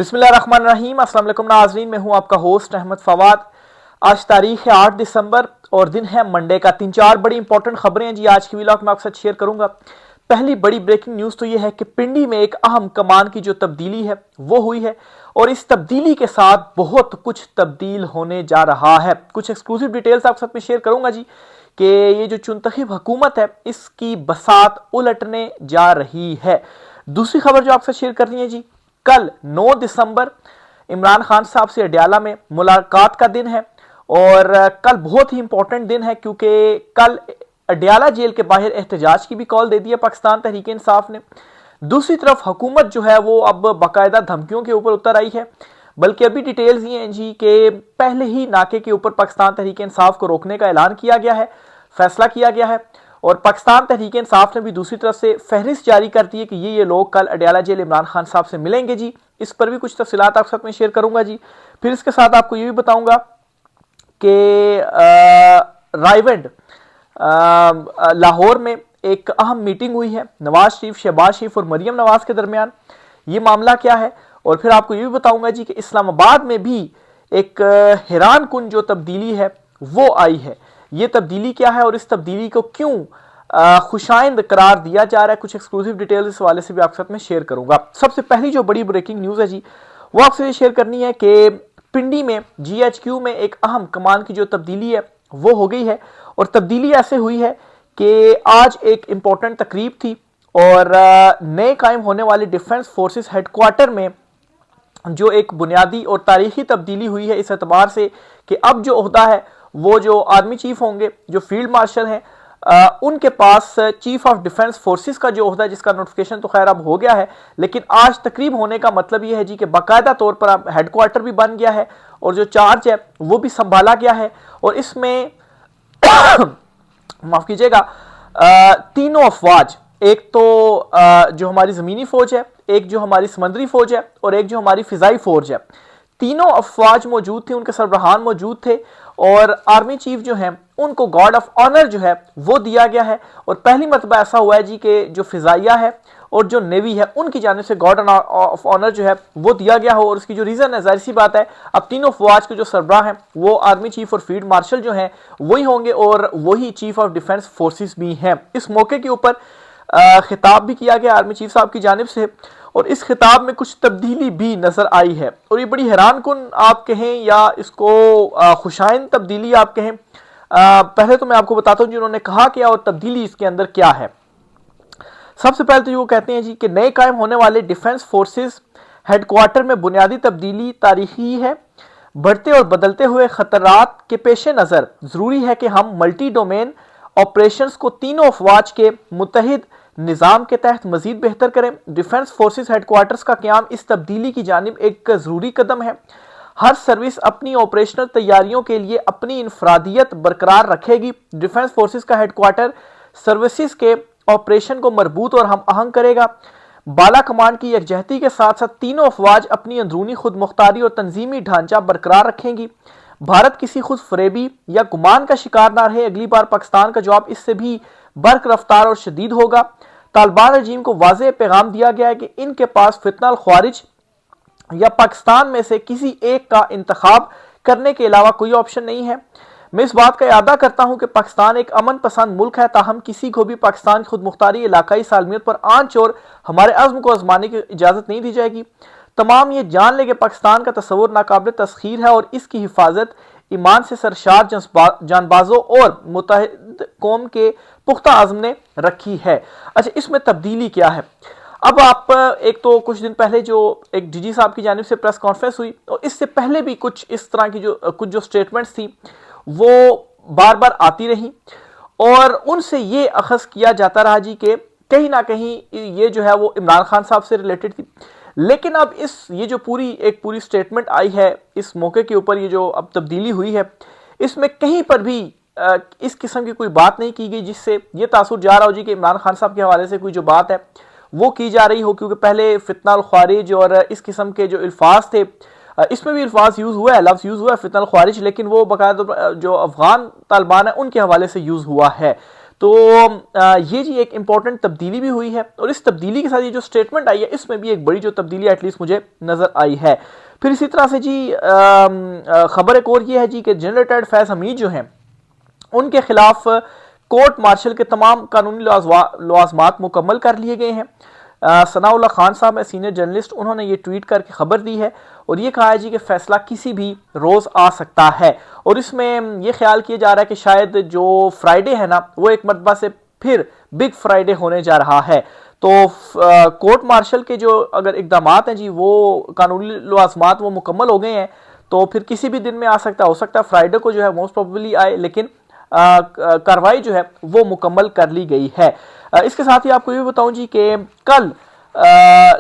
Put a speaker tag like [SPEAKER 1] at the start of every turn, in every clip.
[SPEAKER 1] बिस्मिल्लाहिर्रहमानिर्रहीम। अस्सलाम वालेकुम नाज़रीन, मैं हूं आपका होस्ट अहमद फवाद। आज तारीख है 8 दिसंबर और दिन है मंडे का। 3-4 बड़ी इंपॉर्टेंट खबरें हैं जी आज की व्लॉग में आपके साथ शेयर करूंगा। पहली बड़ी ब्रेकिंग न्यूज़ तो यह है कि पिंडी में एक अहम कमान की जो तब्दीली है वो हुई है और इस तब्दीली के साथ बहुत कुछ तब्दील होने जा रहा है। कुछ एक्सक्लूसिव डिटेल्स आपके साथ में शेयर करूंगा जी कि ये जो चुनतखब हुकूमत है इसकी बसात उलटने जा रही है। दूसरी खबर जो आपसे शेयर करनी है जी, कल 9 दिसंबर इमरान खान साहब से अडयाला में मुलाकात का दिन है और कल बहुत ही इंपॉर्टेंट दिन है क्योंकि कल अडयाला जेल के बाहर एहतजाज की भी कॉल दे दी है पाकिस्तान तहरीक इंसाफ ने। दूसरी तरफ हुकूमत जो है वो अब बाकायदा धमकियों के ऊपर उतर आई है, बल्कि अभी डिटेल्स ये हैं जी कि पहले ही नाके के ऊपर पाकिस्तान तहरीक इंसाफ को रोकने का ऐलान किया गया है, फैसला किया गया है और पाकिस्तान तहरीक इंसाफ ने भी दूसरी तरफ से फहरिस्त जारी कर दी है कि ये लोग कल अडयाला जेल इमरान खान साहब से मिलेंगे जी। इस पर भी कुछ तफसीलात आपके साथ में शेयर करूंगा जी। फिर इसके साथ आपको ये भी बताऊंगा कि रायवंड लाहौर में एक अहम मीटिंग हुई है नवाज शरीफ, शहबाज शरीफ और मरियम नवाज के दरमियान। ये मामला क्या है और फिर आपको ये भी बताऊंगा जी कि इस्लामाबाद में भी एक हैरान कुन जो तब्दीली है वो आई है। ये तब्दीली क्या है और इस तब्दीली को क्यों खुशाइंद करार दिया जा रहा है, कुछ एक्सक्लूसिव डिटेल्स इस वाले से भी आपके साथ में शेयर करूंगा। सबसे पहली जो बड़ी ब्रेकिंग न्यूज़ है जी वो आपसे शेयर करनी है कि पिंडी में GHQ में एक अहम कमान की जो तब्दीली है वो हो गई है और तब्दीली ऐसे हुई है कि आज एक इंपॉर्टेंट तकरीब थी और नए कायम होने वाले डिफेंस फोर्सेस हेडक्वार्टर में जो एक बुनियादी और तारीखी तब्दीली हुई है इस एतबार से कि अब जो ओहदा है वो जो आर्मी चीफ होंगे, जो फील्ड मार्शल हैं, उनके पास चीफ ऑफ डिफेंस फोर्सेस का जो ओहदा है जिसका नोटिफिकेशन तो खैर अब हो गया है, लेकिन आज तकरीब होने का मतलब ये है जी कि बाकायदा तौर पर अब हेडक्वार्टर भी बन गया है और जो चार्ज है वो भी संभाला गया है और इसमें माफ कीजिएगा तीनों अफवाज, एक तो जो हमारी ज़मीनी फ़ौज है, एक जो हमारी समंदरी फ़ौज है और एक जो हमारी फ़िज़ाई फ़ौज है, तीनों अफवाज मौजूद थे, उनके सरबराहान मौजूद थे और आर्मी चीफ जो हैं उनको गार्ड ऑफ ऑनर जो है वो दिया गया है। और पहली मरतबा ऐसा हुआ है जी कि जो फ़िज़ाइया है और जो नेवी है उनकी जानिब से गार्ड ऑफ ऑनर जो है वो दिया गया हो और उसकी जो रीज़न है जाहिर सी बात है अब तीनों अफवाज के जो सरबराह हैं वो आर्मी चीफ और फील्ड मार्शल जो हैं वही होंगे और वही चीफ ऑफ डिफेंस फोर्सेस भी हैं। इस मौके के ऊपर खिताब भी किया गया आर्मी चीफ साहब की जानिब से और इस खिताब में कुछ तब्दीली भी नजर आई है और ये बड़ी हैरान कुन आप कहें या इसको खुशाइन तब्दीली आप कहें। पहले तो मैं आपको बताता हूं जिन्होंने कहा क्या और तब्दीली इसके अंदर क्या है। सबसे पहले तो वो कहते हैं जी कि नए कायम होने वाले डिफेंस फोर्सेस हेडक्वार्टर में बुनियादी तब्दीली तारीखी है। बढ़ते और बदलते हुए खतरात के पेश नज़र ज़रूरी है कि हम मल्टी डोमेन ऑपरेशंस को तीनों अफवाज के मुत्तहिद निज़ाम के तहत मजीद बेहतर करें। डिफेंस फोर्सेस हेडक्वार्टर्स का क़याम इस तब्दीली की जानिब एक ज़रूरी कदम है। हर सर्विस अपनी ऑपरेशनल तैयारियों के लिए अपनी इनफरादियत बरकरार रखेगी। डिफेंस फोर्सेस का हेडक्वार्टर सर्विसेज के ऑपरेशन को मरबूत और हम आहंग करेगा। बाला कमान की यकजहती के साथ साथ तीनों अफवाज अपनी अंदरूनी खुद मुख्तारी और तंजीमी ढांचा बरकरार रखेंगी। भारत किसी खुद फरेबी या गुमान का शिकार ना रहे। अगली बार पाकिस्तान का जवाब इससे भी बर्क रफ्तार और शदीद होगा। तालिबान रजीम को वाज़ेह पैगाम दिया गया है कि इनके पास फितनल ख्वारिज या पाकिस्तान में से किसी एक का इंतखाब करने के अलावा कोई ऑप्शन नहीं है। मैं इस बात का इरादा करता हूं कि पाकिस्तान एक अमन पसंद मुल्क है, ताहम किसी को भी पाकिस्तान की खुद मुख्तारी इलाकाई सालमियत पर आंच और हमारे अज़्म को आजमाने की इजाज़त नहीं दी जाएगी। तमाम ये जान ले कि पाकिस्तान का तस्वुर नाकाबिल तस्खीर है और इसकी हिफाजत ईमान से सरशार जानबाजों और मुत्तहिद कौम के पुख्ता आज़म ने रखी है। अच्छा, इसमें तब्दीली क्या है? अब आप एक तो कुछ दिन पहले जो एक DG साहब की जानिब से प्रेस कॉन्फ्रेंस हुई और इससे पहले भी कुछ इस तरह की जो स्टेटमेंट्स थी वो बार बार आती रही और उनसे ये अखज़ किया जाता रहा जी कि कहीं ना कहीं ये जो है वो इमरान खान साहब से रिलेटेड थी। लेकिन अब ये जो पूरी स्टेटमेंट आई है इस मौके के ऊपर, ये जो अब तब्दीली हुई है, इसमें कहीं पर भी इस किस्म की कोई बात नहीं की गई जिससे ये तासुर जा रहा हो जी कि इमरान खान साहब के हवाले से कोई जो बात है वो की जा रही हो। क्योंकि पहले फितनल ख्वारिज और इस किस्म के जो अल्फाज थे, इसमें भी अल्फाज यूज़ हुआ है, लफ्ज़ यूज़ हुआ है फितनल ख्वारिज, लेकिन वो बाकायदा जो अफगान तालिबान है उनके हवाले से यूज़ हुआ है। तो ये जी एक इंपॉर्टेंट तब्दीली भी हुई है, और इस तब्दीली के साथ ये जो स्टेटमेंट आई है इसमें भी एक बड़ी जो तब्दीली एटलीस्ट मुझे नज़र आई है। फिर इसी तरह से जी खबर एक और ये है जी कि जनरल रिटायर्ड फैज हमीद जो हैं उनके खिलाफ कोर्ट मार्शल के तमाम कानूनी लवाजमात मुकम्मल कर लिए गए हैं। सनाउल्लाह खान साहब है सीनियर जर्नलिस्ट, उन्होंने ये ट्वीट करके खबर दी है और ये कहा है जी कि फैसला किसी भी रोज़ आ सकता है। और इसमें ये ख्याल किया जा रहा है कि शायद जो फ्राइडे है ना वो एक मरतबा से फिर बिग फ्राइडे होने जा रहा है। तो कोर्ट मार्शल के जो अगर इकदाम हैं जी वो कानूनी लवाजमात वो मुकम्मल हो गए हैं तो फिर किसी भी दिन में आ सकता, हो सकता है फ्राइडे को जो है मोस्ट प्रोबेबली आए, लेकिन कार्रवाई जो है वो मुकम्मल कर ली गई है। इसके साथ ही आपको ये बताऊं जी कि कल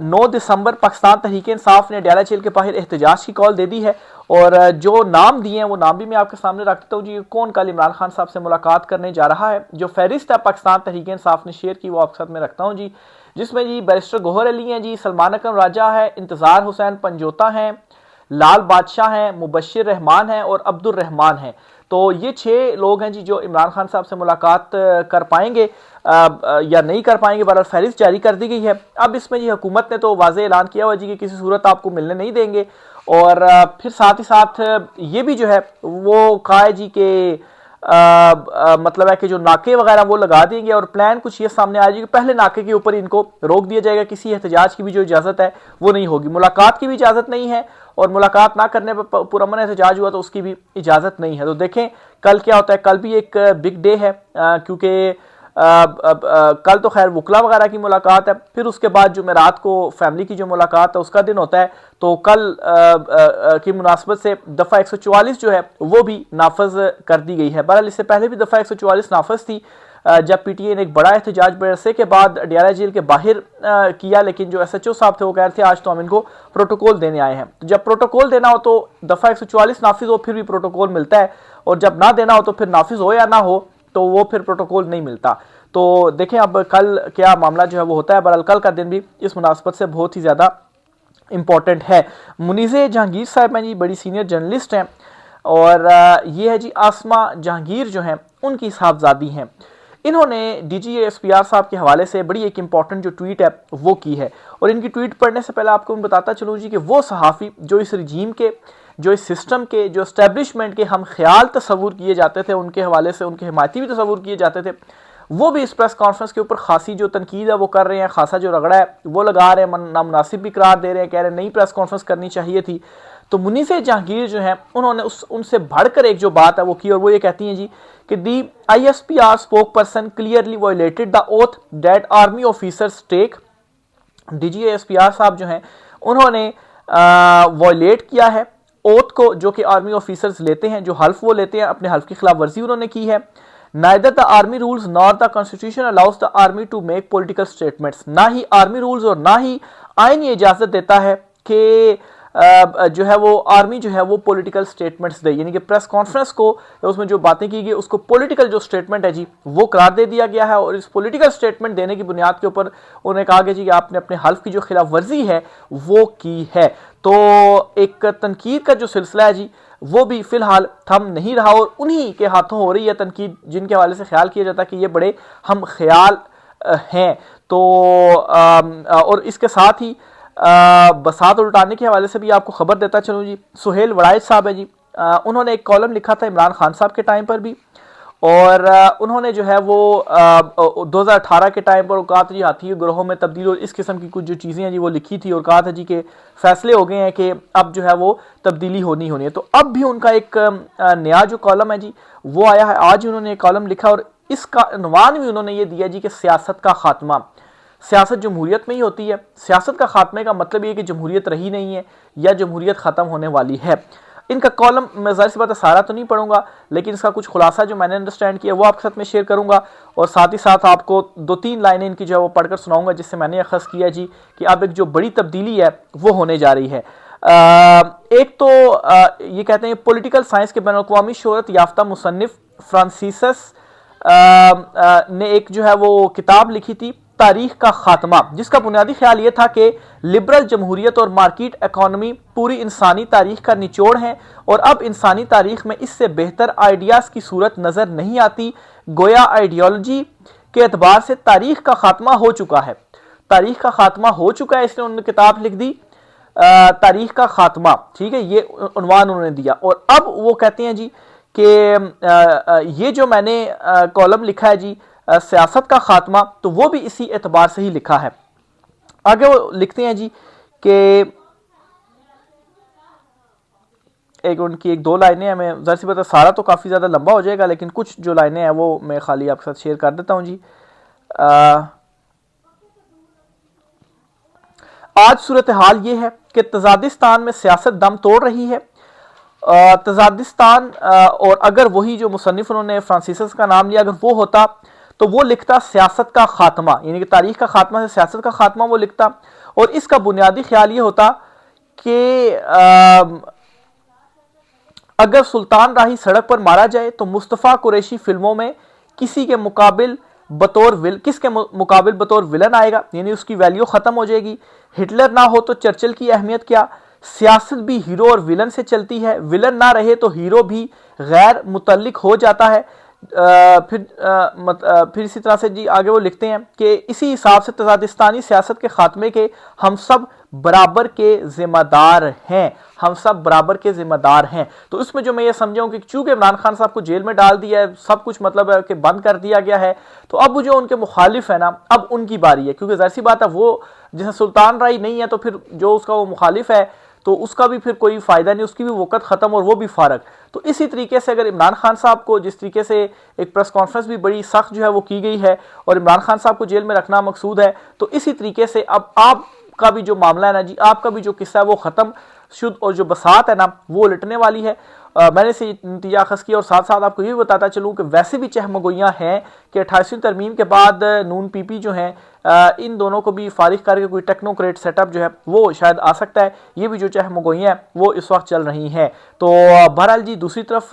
[SPEAKER 1] 9 दिसंबर पाकिस्तान तहरीक इंसाफ ने अडयाला जेल के बाहर एहतजाज की कॉल दे दी है, और जो नाम दिए हैं वो नाम भी मैं आपके सामने रखता हूँ जी। कौन कल इमरान खान साहब से मुलाकात करने जा रहा है, जो फहरिस्त है पाकिस्तान तहरीक इंसाफ ने शेयर की वो आपके साथ में रखता हूँ जी। जिसमें जी बैरिस्टर गौहर अली हैं जी, सलमान अकरम राजा है, इंतजार हुसैन पंजोता हैं, लाल बादशाह हैं, मुबशिर रहमान हैं और अब्दुल रहमान हैं। तो ये 6 लोग हैं जी जो इमरान खान साहब से मुलाकात कर पाएंगे या नहीं कर पाएंगे, बहरहाल फहरिस्त जारी कर दी गई है। अब इसमें जी हुकूमत ने तो वाज़ेह ऐलान किया हुआ जी कि किसी सूरत आपको मिलने नहीं देंगे, और फिर साथ ही साथ ये भी जो है वो कहा है जी कि मतलब है कि जो नाके वगैरह वो लगा देंगे, और प्लान कुछ ये सामने आ जाएगी, पहले नाके के ऊपर इनको रोक दिया जाएगा, किसी एहतजाज की भी जो इजाज़त है वो नहीं होगी, मुलाकात की भी इजाज़त नहीं है, और मुलाकात ना करने पर पुरअमन एहतजाज हुआ तो उसकी भी इजाज़त नहीं है। तो देखें कल क्या होता है, कल भी एक बिग डे है, क्योंकि कल तो खैर वकला वगैरह की मुलाकात है, फिर उसके बाद जुमेरात को फैमिली की जो मुलाकात है उसका दिन होता है। तो कल की मुनासबत से दफ़ा 144 जो है वो भी नाफज कर दी गई है। बहरहाल इससे पहले भी दफ़ा 144 नाफज थी जब पीटीए ने एक बड़ा एहतजाज बरसे के बाद अडयाला जेल के बाहर किया, लेकिन जो SHO साहब थे वो कह रहे थे आज तो हम इनको प्रोटोकॉल देने आए हैं। तो जब प्रोटोकॉल देना हो तो दफ़ा 144 नाफिज हो फिर भी प्रोटोकॉल मिलता है, और जब ना देना हो तो फिर नाफिज हो या ना हो तो वो फिर प्रोटोकॉल नहीं मिलता। तो देखें अब कल क्या मामला जो है वो होता है। बहरहाल कल का दिन भी इस मुनासबत से बहुत ही ज़्यादा इंपॉर्टेंट है। मुनीज़े जहांगीर साहब हैं जी, बड़ी सीनियर जर्नलिस्ट हैं, और ये है जी आसमा जहांगीर जो हैं उनकी साहबजादी हैं। इन्होंने DGA-SPR साहब के हवाले से बड़ी एक इंपॉर्टेंट जो ट्वीट है वो की है, और इनकी ट्वीट पढ़ने से पहले आपको मैं बताता चलूँ जी कि वो सहाफ़ी जो इस रजीम के, जो इस सिस्टम के, जो एस्टेब्लिशमेंट के हम ख्याल तस्वुर किए जाते थे, उनके हवाले से उनके हिमायती भी तस्वुर किए जाते थे, वो भी इस प्रेस कॉन्फ्रेंस के ऊपर खासी जो तनकीद है वो कर रहे हैं, खासा जो रगड़ा है वो लगा रहे हैं, नामुनासिब भी करार दे रहे हैं, कह रहे हैं नई प्रेस कॉन्फ्रेंस करनी चाहिए थी। तो मुनीसे जहांगीर जो हैं उन्होंने उनसे बढ़कर एक जो बात है वो की, और वो ये कहती हैं जी कि the ISPR spokesperson clearly violated the oath that army officers take. DGA-SPR साहब जो हैं उन्होंने वायलेट किया है ओथ को जो कि आर्मी ऑफिसर्स लेते हैं, जो हल्फ वो लेते हैं, अपने हल्फ की खिलाफ वर्जी उन्होंने की है। Neither the army rules nor the constitution allows the army to make political statements। ना ही आर्मी रूल्स और ना ही आइन ये इजाजत देता है कि जो है वो आर्मी जो है वो पॉलिटिकल स्टेटमेंट्स दे, यानी कि प्रेस कॉन्फ्रेंस को उसमें जो बातें की गई उसको पॉलिटिकल जो स्टेटमेंट है जी वो करार दे दिया गया है, और इस पॉलिटिकल स्टेटमेंट देने की बुनियाद के ऊपर उन्हें कहा गया जी कि आपने अपने हल्फ की जो खिलाफ वर्जी है वो की है। तो एक तनकीद का जो सिलसिला है जी वो भी फिलहाल थम नहीं रहा, और उन्हीं के हाथों हो रही है तनकीद जिनके हवाले से ख्याल किया जाता है कि ये बड़े हम ख्याल हैं। तो और इसके साथ ही बसात उल्टाने के हवाले से भी आपको खबर देता चलूँ जी। सुहेल वड़ाइच साहब है जी, उन्होंने एक कॉलम लिखा था इमरान खान साहब के टाइम पर भी, और उन्होंने जो है वो 2018 के टाइम पर कहा था जी हाथी ग्रोहों में तब्दील और इस किस्म की कुछ जो चीज़ें हैं जी वो लिखी थी, और कहा था जी कि फैसले हो गए हैं कि अब जो है वो तब्दीली होनी है। तो अब भी उनका एक नया जो कॉलम है जी वो आया है, आज उन्होंने एक कॉलम लिखा, और इसका अनवान भी उन्होंने ये दिया जी कि सियासत का खात्मा। सियासत जमहूरियत में ही होती है, सियासत का खात्मे का मतलब ये कि जमहूरियत रही नहीं है या जमहूरियत ख़त्म होने वाली है। इनका कॉलम मैं ज़ाहिर सी बात है सारा तो नहीं पढ़ूंगा, लेकिन इसका कुछ खुलासा जो मैंने अंडरस्टैंड किया वो आपके साथ में शेयर करूंगा, और साथ ही साथ आपको 2-3 लाइनें इनकी जो है वो पढ़कर सुनाऊंगा, जिससे मैंने अखज़ किया जी कि अब एक जो बड़ी तब्दीली है वो होने जा रही है। एक तो ये कहते हैं पॉलिटिकल साइंस के बैनुल-अक़वामी शोहरत याफ्ता मुसन्निफ फ्रांसिसस ने एक जो है वो किताब लिखी थी तारीख का खात्मा, जिसका बुनियादी ख्याल ये था कि लिबरल जमहूरियत और मार्केट इकोनॉमी पूरी इंसानी तारीख का निचोड़ है, और अब इंसानी तारीख में इससे बेहतर आइडियाज़ की सूरत नज़र नहीं आती गोया आइडियोलॉजी के एतबार से तारीख का खात्मा हो चुका है, तारीख का खात्मा हो चुका है, इसलिए उन्होंने किताब लिख दी तारीख का खात्मा, ठीक है, ये उन्वान उन्होंने दिया। और अब वो कहते हैं जी कि ये जो मैंने कॉलम लिखा है जी सियासत का खात्मा, तो वो भी इसी एतबार से ही लिखा है। आगे वो लिखते हैं जी कि एक उनकी एक दो लाइनें हैं, मैं ज़रा सी बता, सारा तो काफ़ी ज़्यादा लंबा हो जाएगा, लेकिन कुछ जो लाइनें हैं वो मैं खाली आपके साथ शेयर कर देता हूं जी। आज सूरत हाल ये है कि तजादिस्तान में सियासत दम तोड़ रही है। तजादिस्तान, और अगर वही जो मुसन्निफ उन्होंने फ्रांसीसिस का नाम लिया, अगर वो होता तो वो लिखता सियासत का खात्मा, यानी कि तारीख का खात्मा से सियासत का खात्मा वो लिखता। और इसका बुनियादी ख्याल ये होता कि अगर सुल्तान राही सड़क पर मारा जाए तो मुस्तफ़ा कुरैशी फिल्मों में किसी के मुकाबिल किसके मुकाबिल बतौर विलन आएगा, यानी उसकी वैल्यू खत्म हो जाएगी। हिटलर ना हो तो चर्चिल की अहमियत क्या। सियासत भी हीरो और विलन से चलती है, विलन ना रहे तो हीरो भी गैर मुतल्लिक हो जाता है। फिर इसी तरह से जी आगे वो लिखते हैं कि इसी हिसाब से तजादिस्तानी सियासत के खात्मे के हम सब बराबर के जिम्मेदार हैं, हम सब बराबर के जिम्मेदार हैं। तो इसमें जो मैं ये समझा हूं कि चूंकि इमरान खान साहब को जेल में डाल दिया है, सब कुछ मतलब है कि बंद कर दिया गया है, तो अब जो उनके मुखालिफ है ना, अब उनकी बारी है, क्योंकि जाहिर सी बात है वो जैसे सुल्तान राही नहीं है तो फिर जो उसका वो मुखालिफ है तो उसका भी फिर कोई फायदा नहीं, उसकी भी वक़्त खत्म और वो भी फारग। तो इसी तरीके से अगर इमरान खान साहब को जिस तरीके से एक प्रेस कॉन्फ्रेंस भी बड़ी सख्त जो है वो की गई है और इमरान खान साहब को जेल में रखना मकसूद है, तो इसी तरीके से अब आपका भी जो मामला है ना जी, आपका भी जो किस्सा है वो खत्म शुद्ध और जो बसात है ना वो उलटने वाली है। मैंने से नतीजा अखज़ किया। और साथ साथ आपको ये भी बताता चलूँ कि वैसे भी चहमगोइयाँ हैं कि 28वीं तरमीम के बाद नून पीपी जो हैं इन दोनों को भी फारिग करके कोई टेक्नोक्रेट सेटअप जो है वो शायद आ सकता है। ये भी जो चहमगोइयाँ हैं वो इस वक्त चल रही हैं। तो बहरहाल जी दूसरी तरफ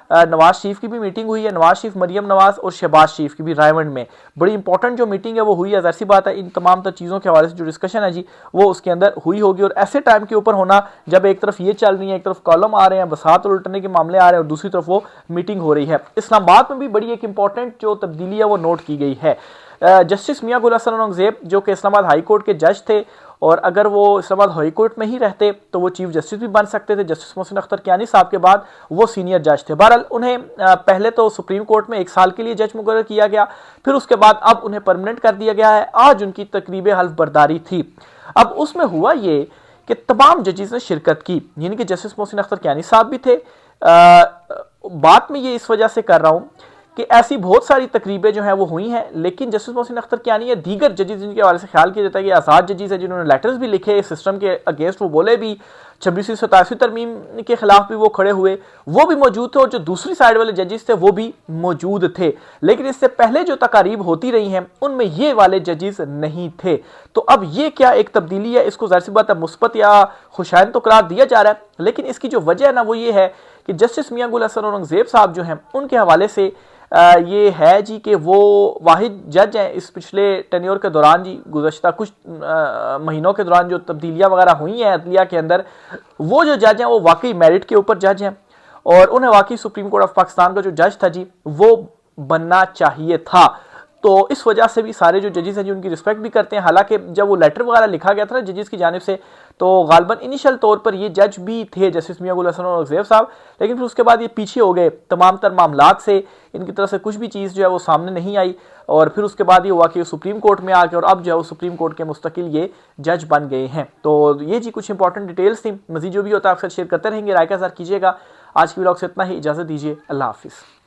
[SPEAKER 1] नवाज शरीफ की भी मीटिंग हुई है, नवाज शरीफ, मरियम नवाज और शहबाज शरीफ की भी रायवंड में बड़ी इंपॉर्टेंट जो मीटिंग है वो हुई है। जाहिर सी बात है इन तमाम तर चीज़ों के हवाले से जो डिस्कशन है जी वो उसके अंदर हुई होगी। और ऐसे टाइम के ऊपर होना जब एक तरफ ये चल रही है, एक तरफ कॉलम आ रहे हैं, बसात उलटने के मामले आ रहे हैं और दूसरी तरफ वो मीटिंग हो रही है। इस्लामाबाद में भी बड़ी एक इंपॉर्टेंट जो तब्दीली है वो नोट की गई है। जस्टिस मियां गुल हसन औरंगजेब जो कि इस्लामाबाद हाई कोर्ट के जज थे, और अगर वो इस्लामाबाद हाई कोर्ट में ही रहते तो वो चीफ जस्टिस भी बन सकते थे। जस्टिस मोहसिन अख्तर कियानी साहब के बाद वो सीनियर जज थे। बहरहाल उन्हें पहले तो सुप्रीम कोर्ट में 1 साल के लिए जज मुकर्रर किया गया, फिर उसके बाद अब उन्हें परमानेंट कर दिया गया है। आज उनकी तकरीब हल्फ बर्दारी थी। अब उसमें हुआ ये कि तमाम जजेस ने शिरकत की, यानी कि जस्टिस मोहसिन अख्तर कियानी साहब भी थे। बात में ये इस वजह से कर रहा हूँ कि ऐसी बहुत सारी तकरीबें जो हैं वो हुई हैं, लेकिन जस्टिस मोहसिन अख्तर कियानी या दीगर जजेस जिनके हवाले से ख्याल किया जाता है कि आज़ाद जजेस हैं जिन्होंने लेटर्स भी लिखे इस सिस्टम के अगेंस्ट, वो बोले भी 26वीं 27वीं तरमीम के खिलाफ भी वो खड़े हुए, वो भी मौजूद थे। और जो दूसरी साइड वाले जजेस थे वो भी मौजूद थे। लेकिन इससे पहले जो तकारीब होती रही हैं उनमें ये वाले जजेस नहीं थे। तो अब ये क्या एक तब्दीली है, इसको ज़ाहिर सी बात है मुस्बत या खुशाइन तो करार दिया जा रहा है, लेकिन इसकी जो वजह है ना वो ये है कि जस्टिस मियां गुल हसन औरंगजेब साहब जो हैं उनके हवाले से ये है जी कि वो वाहिद जज हैं इस पिछले टेन्योर के दौरान जी, गुज़श्ता कुछ महीनों के दौरान जो तब्दीलियाँ वगैरह हुई हैं अदलिया के अंदर, वो जो जज हैं वो वाकई मेरिट के ऊपर जज हैं और उन्हें वाकई सुप्रीम कोर्ट ऑफ पाकिस्तान का जो जज था जी वो बनना चाहिए था। तो इस वजह से भी सारे जो जजेस हैं जी उनकी रिस्पेक्ट भी करते हैं। हालांकि जब वो लेटर वगैरह लिखा गया था ना जजेस की जानिब से, तो गालबन इनिशियल तौर पर ये जज भी थे जस्टिस मियां गुल हसन औरंगजेब साहब, लेकिन फिर उसके बाद ये पीछे हो गए तमाम तर मामलात से, इनकी तरफ से कुछ भी चीज़ जो है वो सामने नहीं आई। और फिर उसके बाद ये हुआ कि सुप्रीम कोर्ट में आके और अब जो है वो सुप्रीम कोर्ट के मुस्तकिल ये जज बन गए हैं। तो ये जी कुछ इंपॉर्टेंट डिटेल्स थी। मजीद जो भी होता है आपके साथ शेयर करते रहेंगे, राय का इज़हार कीजिएगा। आज की व्लॉग से इतना ही, इजाज़त दीजिए, अल्लाह हाफिज़।